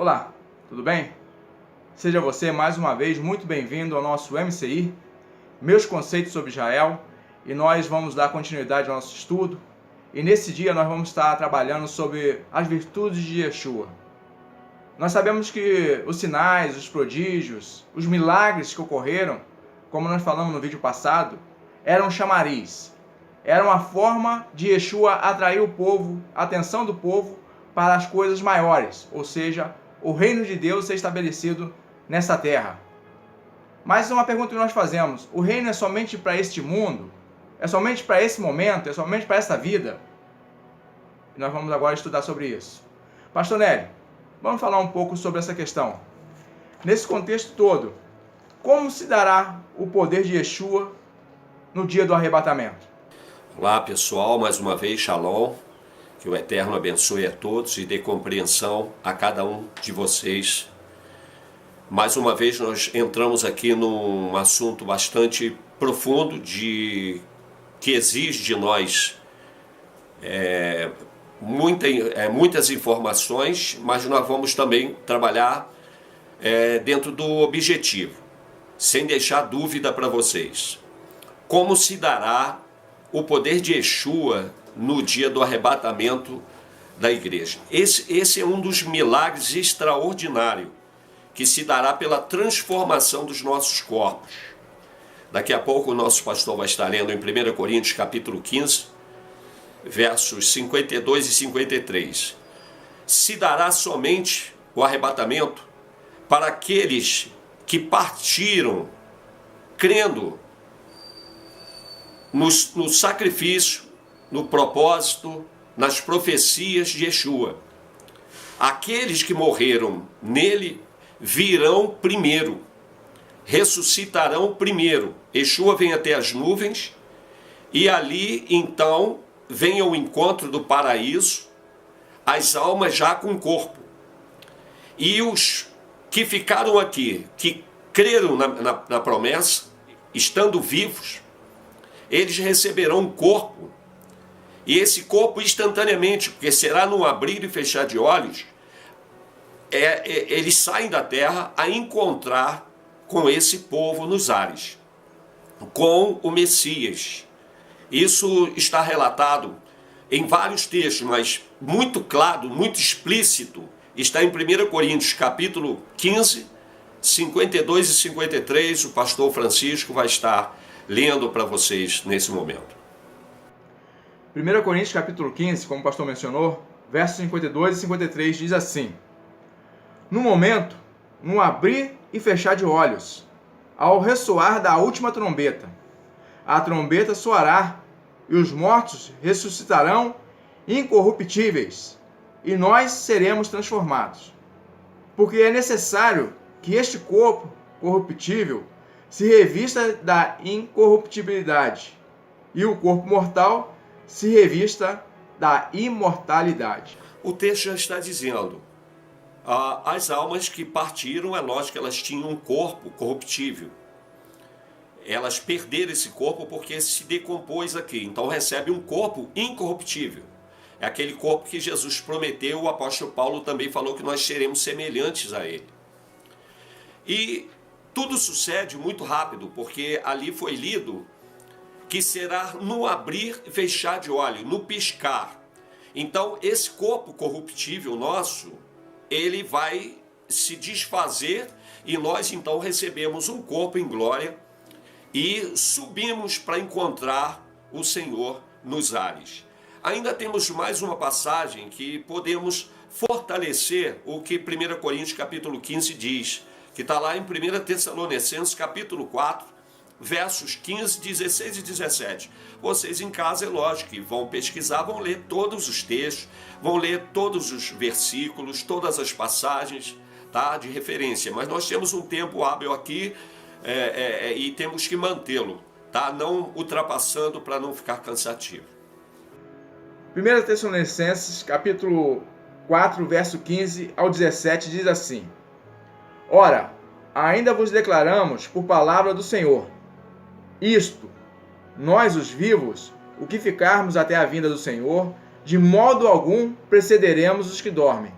Olá, tudo bem? Seja você mais uma vez muito bem-vindo ao nosso MCI, Meus Conceitos sobre Israel, e nós vamos dar continuidade ao nosso estudo. E nesse dia nós vamos estar trabalhando sobre as virtudes de Yeshua. Nós sabemos que os sinais, os prodígios, os milagres que ocorreram, como nós falamos no vídeo passado, eram chamariz. Era uma forma de Yeshua atrair o povo, a atenção do povo para as coisas maiores, ou seja, o reino de Deus ser estabelecido nessa terra. Mas uma pergunta que nós fazemos: o reino é somente para este mundo? É somente para esse momento? É somente para essa vida? E nós vamos agora estudar sobre isso. Pastor Nélio, vamos falar um pouco sobre essa questão. Nesse contexto todo, como se dará o poder de Yeshua no dia do arrebatamento? Olá pessoal, mais uma vez, Shalom. Que o Eterno abençoe a todos e dê compreensão a cada um de vocês. Mais uma vez nós entramos aqui num assunto bastante profundo que exige de nós muitas informações, mas nós vamos também trabalhar dentro do objetivo, sem deixar dúvida para vocês. Como se dará o poder de Yeshua no dia do arrebatamento da igreja? Esse é um dos milagres extraordinários que se dará pela transformação dos nossos corpos. Daqui a pouco o nosso pastor vai estar lendo em 1 Coríntios capítulo 15, versos 52 e 53. Se dará somente o arrebatamento para aqueles que partiram crendo no sacrifício, no propósito, nas profecias de Yeshua. Aqueles que morreram nele virão primeiro, ressuscitarão primeiro. Yeshua vem até as nuvens e ali então vem ao encontro do paraíso as almas já com corpo. E os que ficaram aqui, que creram na promessa, estando vivos, eles receberão um corpo. E esse corpo instantaneamente, porque será num abrir e fechar de olhos, eles saem da terra a encontrar com esse povo nos ares, com o Messias. Isso está relatado em vários textos, mas muito claro, muito explícito, está em 1 Coríntios capítulo 15, 52 e 53, o pastor Francisco vai estar lendo para vocês nesse momento. 1 Coríntios capítulo 15, como o pastor mencionou, versos 52 e 53 diz assim: no momento, no abrir e fechar de olhos, ao ressoar da última trombeta, a trombeta soará e os mortos ressuscitarão incorruptíveis e nós seremos transformados. Porque é necessário que este corpo corruptível se revista da incorruptibilidade e o corpo mortal se revista da imortalidade. O texto já está dizendo, as almas que partiram, é lógico que elas tinham um corpo corruptível. Elas perderam esse corpo porque se decompôs aqui, então recebe um corpo incorruptível. É aquele corpo que Jesus prometeu, o apóstolo Paulo também falou que nós seremos semelhantes a ele. E tudo sucede muito rápido, porque ali foi lido que será no abrir e fechar de olho, no piscar. Então, esse corpo corruptível nosso, ele vai se desfazer e nós então recebemos um corpo em glória e subimos para encontrar o Senhor nos ares. Ainda temos mais uma passagem que podemos fortalecer o que 1 Coríntios capítulo 15 diz, que está lá em 1 Tessalonicenses capítulo 4, versos 15, 16 e 17. Vocês em casa, é lógico, que vão pesquisar, vão ler todos os textos, vão ler todos os versículos, todas as passagens, tá, de referência. Mas nós temos um tempo hábil aqui e temos que mantê-lo, tá, não ultrapassando para não ficar cansativo. 1 Tessalonicenses capítulo 4, verso 15 ao 17 diz assim: ora, ainda vos declaramos por palavra do Senhor, isto, nós os vivos, o que ficarmos até a vinda do Senhor, de modo algum precederemos os que dormem.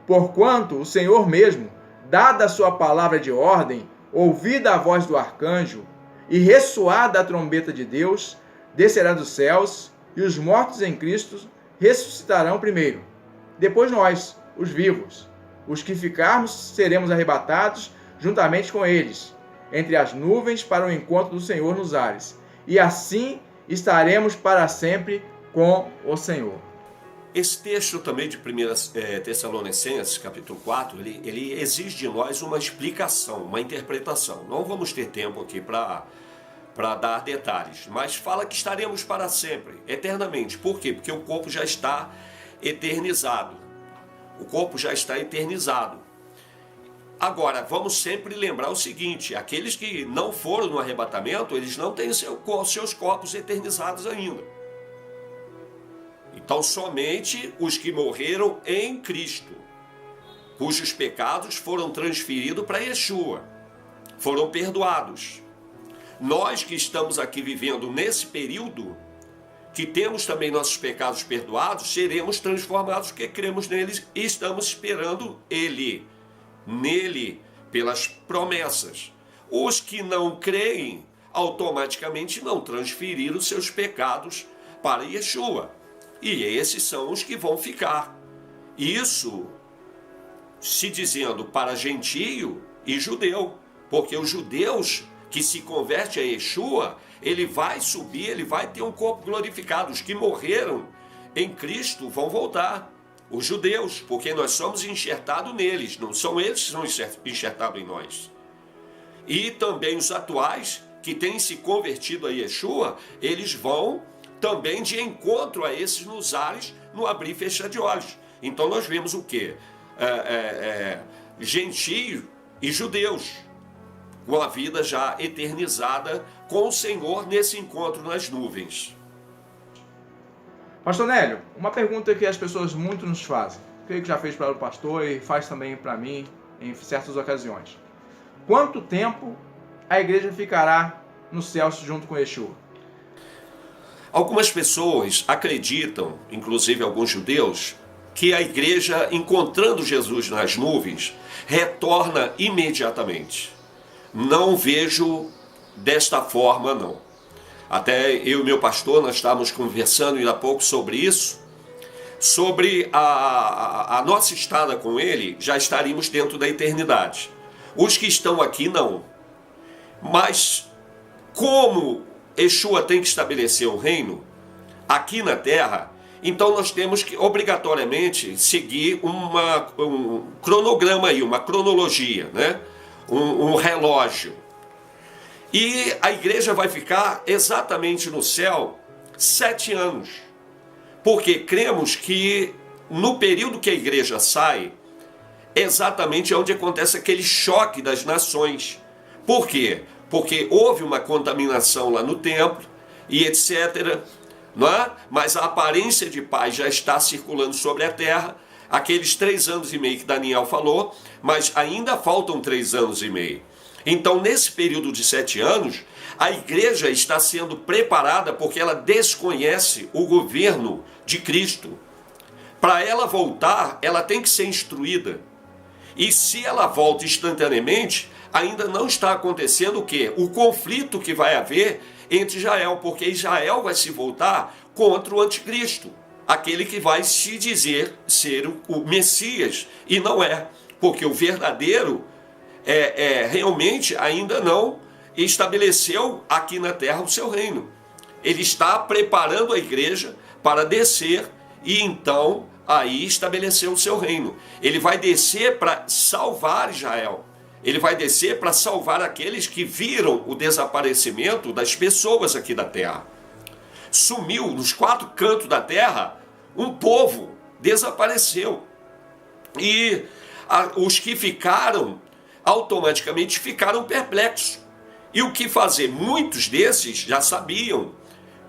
Porquanto o Senhor mesmo, dada a sua palavra de ordem, ouvida a voz do arcanjo e ressoada a trombeta de Deus, descerá dos céus, e os mortos em Cristo ressuscitarão primeiro. Depois nós, os vivos, os que ficarmos, seremos arrebatados juntamente com eles, entre as nuvens para o encontro do Senhor nos ares. E assim estaremos para sempre com o Senhor. Esse texto também de 1 Tessalonicenses, capítulo 4, ele exige de nós uma explicação, uma interpretação. Não vamos ter tempo aqui para dar detalhes, mas fala que estaremos para sempre, eternamente. Por quê? Porque o corpo já está eternizado. O corpo já está eternizado. Agora, vamos sempre lembrar o seguinte, aqueles que não foram no arrebatamento, eles não têm seus corpos eternizados ainda. Então, somente os que morreram em Cristo, cujos pecados foram transferidos para Yeshua, foram perdoados. Nós que estamos aqui vivendo nesse período, que temos também nossos pecados perdoados, seremos transformados porque cremos neles e estamos esperando nele, pelas promessas. Os que não creem, automaticamente não transferiram seus pecados para Yeshua. E esses são os que vão ficar. Isso se dizendo para gentio e judeu, porque os judeus que se converte a Yeshua, ele vai subir, ele vai ter um corpo glorificado. Os que morreram em Cristo vão voltar. Os judeus, porque nós somos enxertados neles, não são eles que são enxertados em nós. E também os atuais, que têm se convertido a Yeshua, eles vão também de encontro a esses nos ares, no abrir e fechar de olhos. Então nós vemos o quê? Gentios e judeus, com a vida já eternizada com o Senhor nesse encontro nas nuvens. Pastor Nélio, uma pergunta que as pessoas muito nos fazem. Creio que já fez para o pastor e faz também para mim em certas ocasiões. Quanto tempo a igreja ficará no céu junto com Yeshua? Algumas pessoas acreditam, inclusive alguns judeus, que a igreja, encontrando Jesus nas nuvens, retorna imediatamente. Não vejo desta forma, não. Até eu e meu pastor, nós estávamos conversando ainda há pouco sobre isso, sobre a nossa estada com ele, já estaríamos dentro da eternidade. Os que estão aqui, não. Mas, como Yeshua tem que estabelecer um reino aqui na terra, então nós temos que obrigatoriamente seguir um cronograma aí, uma cronologia, né? Um relógio. E a igreja vai ficar exatamente no céu 7 anos. Porque cremos que no período que a igreja sai, exatamente é onde acontece aquele choque das nações. Por quê? Porque houve uma contaminação lá no templo e etc. Não é? Mas a aparência de paz já está circulando sobre a terra. Aqueles 3 anos e meio que Daniel falou, mas ainda faltam 3 anos e meio. Então, nesse período de 7 anos, a igreja está sendo preparada porque ela desconhece o governo de Cristo. Para ela voltar, ela tem que ser instruída. E se ela volta instantaneamente, ainda não está acontecendo o quê? O conflito que vai haver entre Israel, porque Israel vai se voltar contra o anticristo, aquele que vai se dizer ser o Messias, e não é, porque o verdadeiro realmente ainda não estabeleceu aqui na terra o seu reino. Ele está preparando a igreja para descer e então aí estabelecer o seu reino. Ele vai descer para salvar Israel. Ele vai descer para salvar aqueles que viram o desaparecimento das pessoas aqui da terra. Sumiu nos 4 cantos da terra, um povo desapareceu. E os que ficaram, automaticamente ficaram perplexos. E o que fazer? Muitos desses já sabiam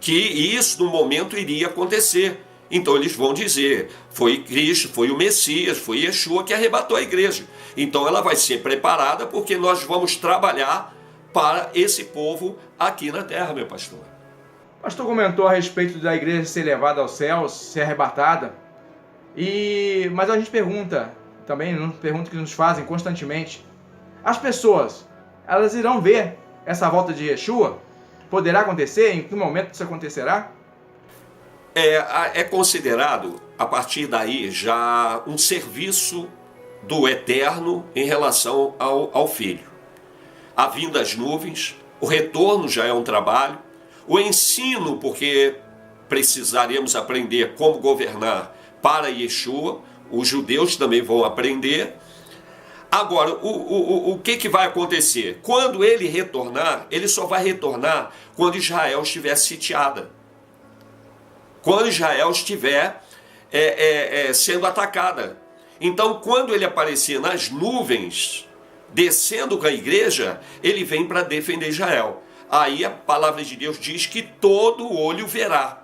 que isso no momento iria acontecer. Então eles vão dizer, foi Cristo, foi o Messias, foi Yeshua que arrebatou a igreja. Então ela vai ser preparada porque nós vamos trabalhar para esse povo aqui na terra, meu pastor. O pastor comentou a respeito da igreja ser levada aos céus, ser arrebatada. Mas a gente pergunta, também uma pergunta que nos fazem constantemente. As pessoas, elas irão ver essa volta de Yeshua? Poderá acontecer? Em que momento isso acontecerá? É considerado, a partir daí, já um serviço do Eterno em relação ao Filho. A vinda das nuvens, o retorno já é um trabalho, o ensino, porque precisaremos aprender como governar para Yeshua, os judeus também vão aprender. Agora, o que vai acontecer? Quando ele retornar, ele só vai retornar quando Israel estiver sitiada. Quando Israel estiver sendo atacada. Então, quando ele aparecer nas nuvens, descendo com a igreja, ele vem para defender Israel. Aí a palavra de Deus diz que todo olho verá.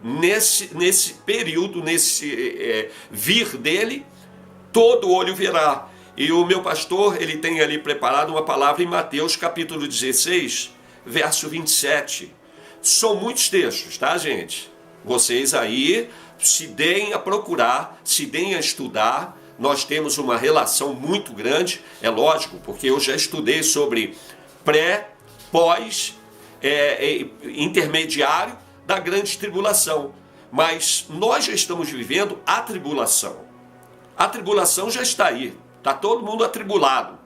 Nesse período, nesse vir dele, todo olho verá. E o meu pastor, ele tem ali preparado uma palavra em Mateus capítulo 16, verso 27. São muitos textos, tá, gente? Vocês aí se deem a procurar, se deem a estudar. Nós temos uma relação muito grande, é lógico, porque eu já estudei sobre pré, pós, intermediário da grande tribulação. Mas nós já estamos vivendo a tribulação. A tribulação já está aí. Está todo mundo atribulado.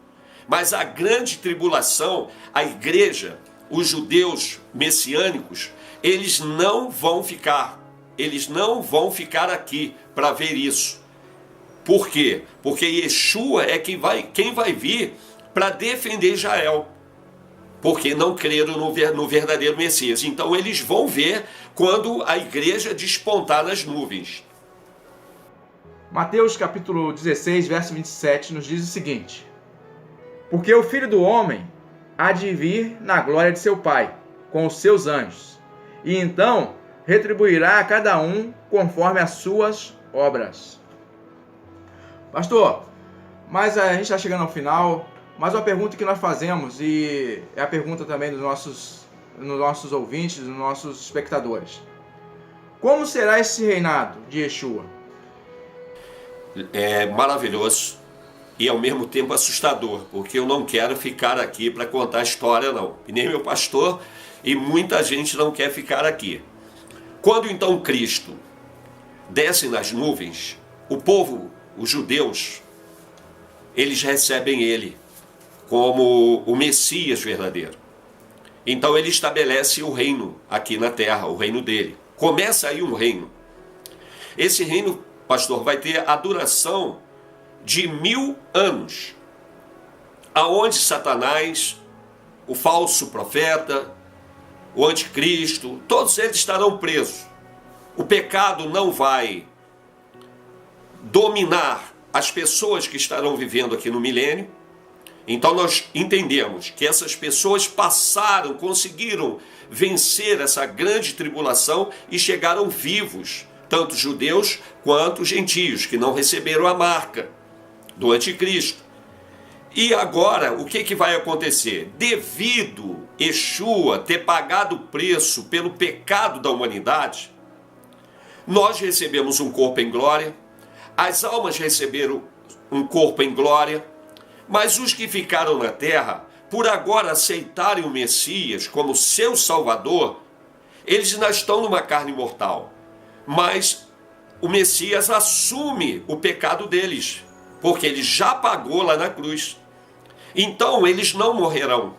Mas a grande tribulação, a igreja, os judeus messiânicos, eles não vão ficar. Eles não vão ficar aqui para ver isso. Por quê? Porque Yeshua é quem vai vir para defender Israel. Porque não creram no verdadeiro Messias. Então eles vão ver quando a igreja despontar nas nuvens. Mateus capítulo 16, verso 27 nos diz o seguinte: porque o Filho do Homem há de vir na glória de seu Pai, com os seus anjos, e então retribuirá a cada um conforme as suas obras. Pastor, mas a gente está chegando ao final, mas uma pergunta que nós fazemos, e é a pergunta também dos nossos ouvintes, dos nossos espectadores: como será esse reinado de Yeshua? É maravilhoso e ao mesmo tempo assustador, porque eu não quero ficar aqui para contar a história, não. E nem meu pastor, e muita gente não quer ficar aqui. Quando então Cristo desce nas nuvens, o povo, os judeus, eles recebem ele como o Messias verdadeiro. Então ele estabelece o reino aqui na terra, o reino dele. Começa aí um reino. Esse reino, pastor, vai ter a duração de 1000 anos, aonde Satanás, o falso profeta, o anticristo, todos eles estarão presos. O pecado não vai dominar as pessoas que estarão vivendo aqui no milênio. Então nós entendemos que essas pessoas conseguiram vencer essa grande tribulação e chegaram vivos, tanto judeus quanto gentios, que não receberam a marca do anticristo. E agora, o que vai acontecer? Devido Yeshua ter pagado o preço pelo pecado da humanidade, nós recebemos um corpo em glória, as almas receberam um corpo em glória, mas os que ficaram na terra, por agora aceitarem o Messias como seu Salvador, eles ainda estão numa carne mortal. Mas o Messias assume o pecado deles, porque ele já pagou lá na cruz. Então eles não morrerão.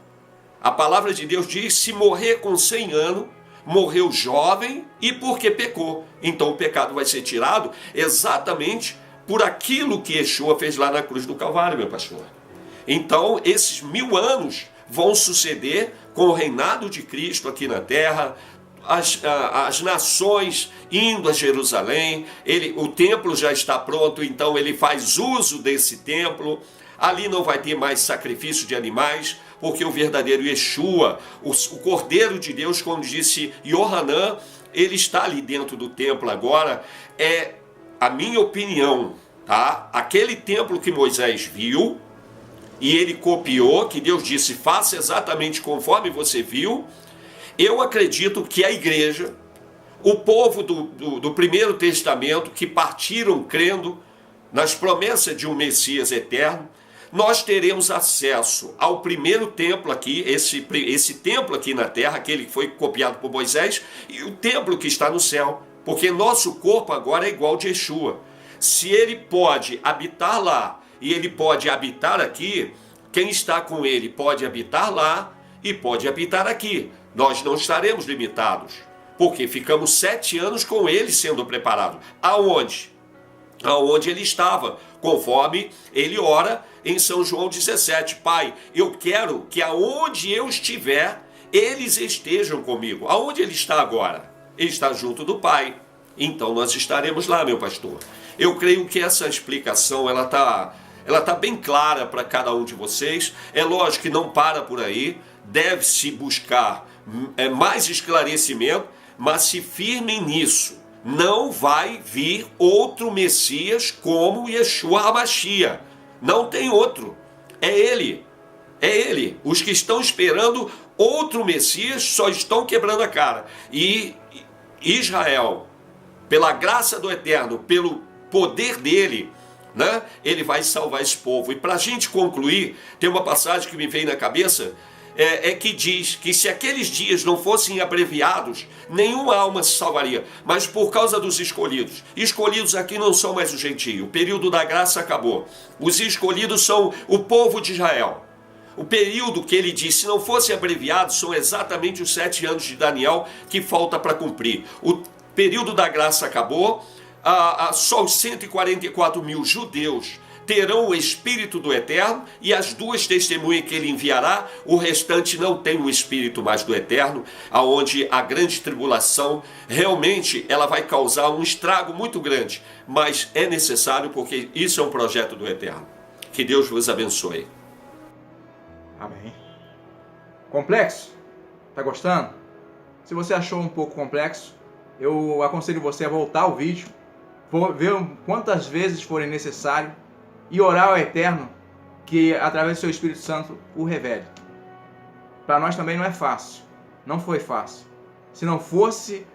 A palavra de Deus diz: se morrer com 100 anos, morreu jovem e porque pecou. Então o pecado vai ser tirado exatamente por aquilo que Yeshua fez lá na cruz do Calvário, meu pastor. Então esses 1000 anos vão suceder com o reinado de Cristo aqui na terra, as nações indo a Jerusalém, o templo já está pronto, então ele faz uso desse templo. Ali não vai ter mais sacrifício de animais, porque o verdadeiro Yeshua, o Cordeiro de Deus, como disse Yohanan, ele está ali dentro do templo agora. É a minha opinião, tá? Aquele templo que Moisés viu e ele copiou, que Deus disse: faça exatamente conforme você viu. Eu acredito que a igreja, o povo do Primeiro Testamento, que partiram crendo nas promessas de um Messias eterno, nós teremos acesso ao primeiro templo aqui, esse templo aqui na terra, aquele que foi copiado por Moisés, e o templo que está no céu, porque nosso corpo agora é igual de Yeshua. Se ele pode habitar lá e ele pode habitar aqui, quem está com ele pode habitar lá e pode habitar aqui. Nós não estaremos limitados, porque ficamos 7 anos com ele sendo preparado. Aonde? Aonde ele estava, conforme ele ora em São João 17. Pai, eu quero que aonde eu estiver, eles estejam comigo. Aonde ele está agora? Ele está junto do Pai. Então nós estaremos lá, meu pastor. Eu creio que essa explicação ela tá bem clara para cada um de vocês. É lógico que não para por aí. Deve-se buscar mais esclarecimento, mas se firmem nisso. Não vai vir outro Messias como Yeshua HaMashiach. Não tem outro. É ele. É ele. Os que estão esperando outro Messias só estão quebrando a cara. E Israel, pela graça do Eterno, pelo poder dele, né, ele vai salvar esse povo. E para a gente concluir, tem uma passagem que me veio na cabeça, que diz que se aqueles dias não fossem abreviados, nenhuma alma se salvaria, mas por causa dos escolhidos. Escolhidos aqui não são mais o gentio, o período da graça acabou. Os escolhidos são o povo de Israel. O período que ele diz, se não fosse abreviado, são exatamente os 7 anos de Daniel que falta para cumprir. O período da graça acabou, só os 144 mil judeus terão o Espírito do Eterno, e as 2 testemunhas que ele enviará, o restante não tem o Espírito mais do Eterno, aonde a grande tribulação, realmente, ela vai causar um estrago muito grande, mas é necessário porque isso é um projeto do Eterno. Que Deus vos abençoe. Amém. Complexo? Tá gostando? Se você achou um pouco complexo, eu aconselho você a voltar ao vídeo, ver quantas vezes forem necessário, e orar ao Eterno que através do seu Espírito Santo o revele. Para nós também não é fácil, não foi fácil. Se não fosse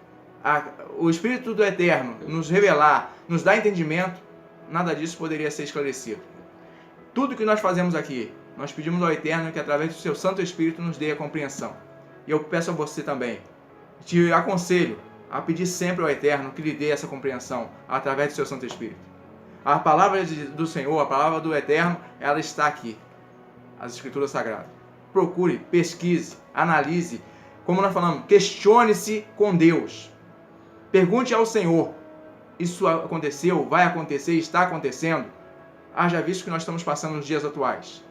o Espírito do Eterno nos revelar, nos dar entendimento, nada disso poderia ser esclarecido. Tudo que nós fazemos aqui, nós pedimos ao Eterno que através do seu Santo Espírito nos dê a compreensão. E eu peço a você também, te aconselho a pedir sempre ao Eterno que lhe dê essa compreensão através do seu Santo Espírito. A palavra do Senhor, a palavra do Eterno, ela está aqui, as Escrituras Sagradas. Procure, pesquise, analise, como nós falamos, questione-se com Deus. Pergunte ao Senhor, isso aconteceu, vai acontecer, está acontecendo? Haja visto que nós estamos passando nos dias atuais.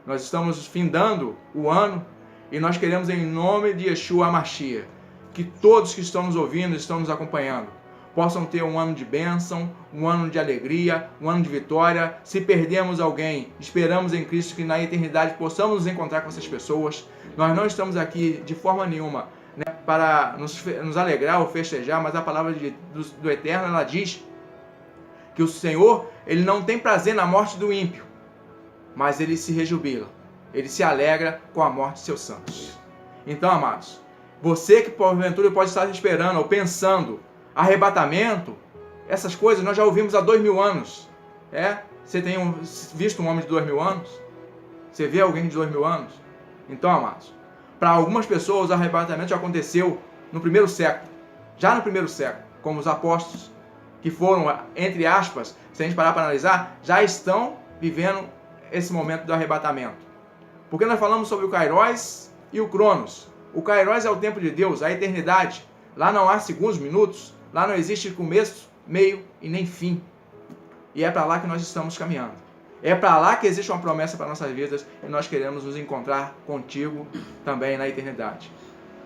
Nós estamos findando o ano e nós queremos, em nome de Yeshua HaMashiach, que todos que estão nos ouvindo, estão nos acompanhando, possam ter um ano de bênção, um ano de alegria, um ano de vitória. Se perdemos alguém, esperamos em Cristo que na eternidade possamos nos encontrar com essas pessoas. Nós não estamos aqui de forma nenhuma, né, para nos alegrar ou festejar, mas a palavra do Eterno, ela diz que o Senhor, ele não tem prazer na morte do ímpio, mas ele se rejubila, ele se alegra com a morte de seus santos. Então, amados, você que porventura pode estar esperando ou pensando, arrebatamento, essas coisas nós já ouvimos há 2000 anos. Você tem visto um homem de 2000 anos? Você vê alguém de 2000 anos? Então, amados, para algumas pessoas o arrebatamento já aconteceu no primeiro século. Já no primeiro século, como os apóstolos, que foram, entre aspas, se a gente parar para analisar, já estão vivendo esse momento do arrebatamento. Porque nós falamos sobre o Kairos e o Cronos. O Kairos é o tempo de Deus, a eternidade. Lá não há segundos, minutos. Lá não existe começo, meio e nem fim. E é para lá que nós estamos caminhando. É para lá que existe uma promessa para nossas vidas e nós queremos nos encontrar contigo também na eternidade.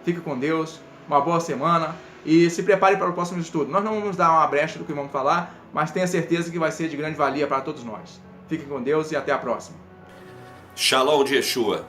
Fique com Deus, uma boa semana e se prepare para o próximo estudo. Nós não vamos dar uma brecha do que vamos falar, mas tenha certeza que vai ser de grande valia para todos nós. Fique com Deus e até a próxima. Shalom de Yeshua.